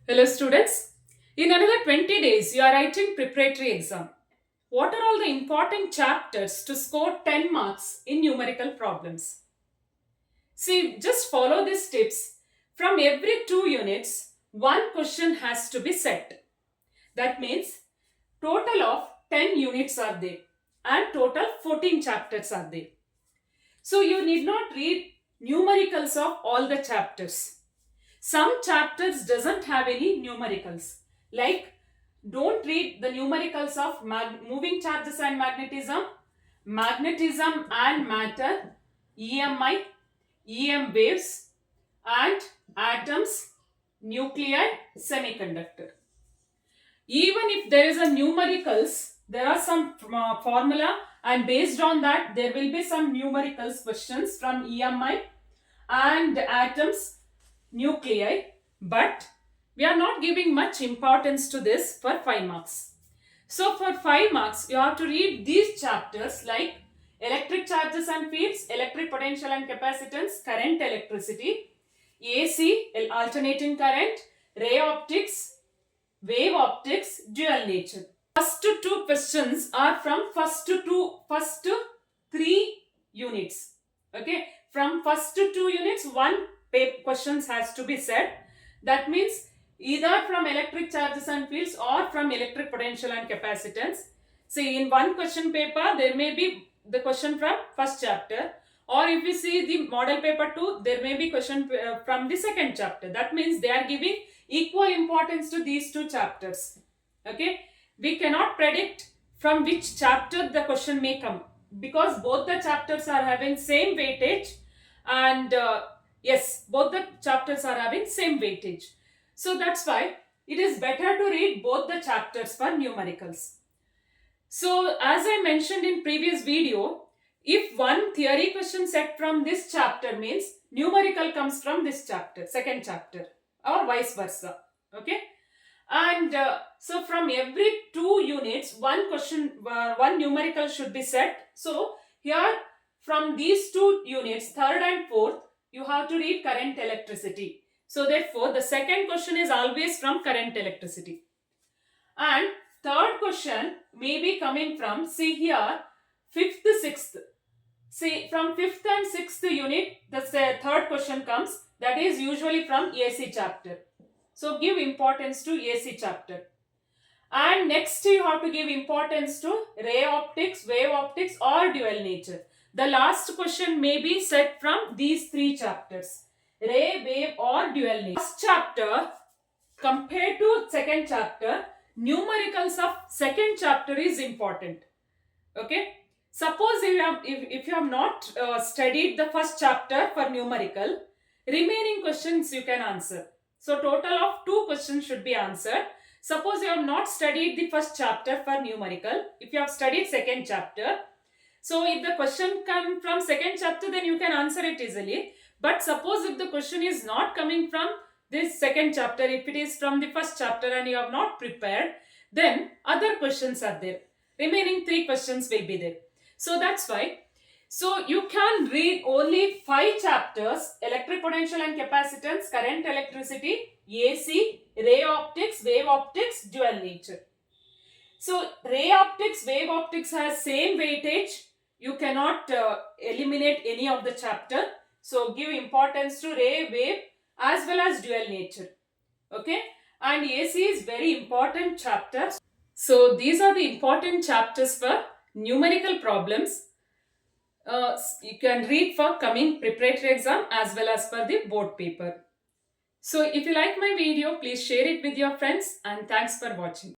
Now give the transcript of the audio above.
Hello students. In another 20 days, you are writing preparatory exam. What are all the important chapters to score 10 marks in numerical problems? See, just follow these tips. From every 2 units, one question has to be set. That means total of 10 units are there and total 14 chapters are there. So you need not read numericals of all the chapters. Some chapters doesn't have any numericals. Like, don't read the numericals of moving charges and magnetism and matter, EMI, EM waves, and atoms, nuclei, semiconductor. Even if there is a numericals, there are some formula, and based on that there will be some numericals questions from EMI and atoms, nuclei, but we are not giving much importance to this for 5 marks. So for 5 marks, you have to read these chapters like electric charges and fields, electric potential and capacitance, current electricity, AC, alternating current, ray optics, wave optics, dual nature. First two questions are from first 3 units. Okay, from first 2 units, one questions has to be set. That means either from electric charges and fields or from electric potential and capacitance. See, in one question paper, there may be the question from first chapter, or if you see the model paper 2, there may be question from the second chapter. That means they are giving equal importance to these two chapters. Okay, we cannot predict from which chapter the question may come, because both the chapters are having same weightage, and yes, both the chapters are having same weightage. So that's why it is better to read both the chapters for numericals. So as I mentioned in previous video, if one theory question set from this chapter means numerical comes from this chapter, second chapter, or vice versa. Okay, and so from every 2 units, one question, one numerical should be set. So here from these 2 units, third and fourth, you have to read current electricity. So therefore the second question is always from current electricity, and third question may be coming from, see here, fifth, sixth. See, from 5th and 6th unit, the third question comes, that is usually from AC chapter. So give importance to AC chapter. And next you have to give importance to ray optics, wave optics, or dual nature. The last question may be set from these 3 chapters, ray, wave, or dual nature. First chapter compared to second chapter, numericals of second chapter is important. Okay. Suppose if you have not studied the first chapter for numerical, remaining questions you can answer. So total of 2 questions should be answered. Suppose you have not studied the first chapter for numerical, if you have studied second chapter, so if the question comes from second chapter, then you can answer it easily. But suppose if the question is not coming from this second chapter, if it is from the first chapter and you have not prepared, then other questions are there. Remaining 3 questions will be there. So that's why. So you can read only 5 chapters: electric potential and capacitance, current electricity, AC, ray optics, wave optics, dual nature. So ray optics, wave optics has same weightage. You cannot eliminate any of the chapter. So give importance to ray, wave, as well as dual nature. Okay, and AC is very important chapter. So these are the important chapters for numerical problems. You can read for coming preparatory exam as well as for the board paper. So if you like my video, please share it with your friends, and thanks for watching.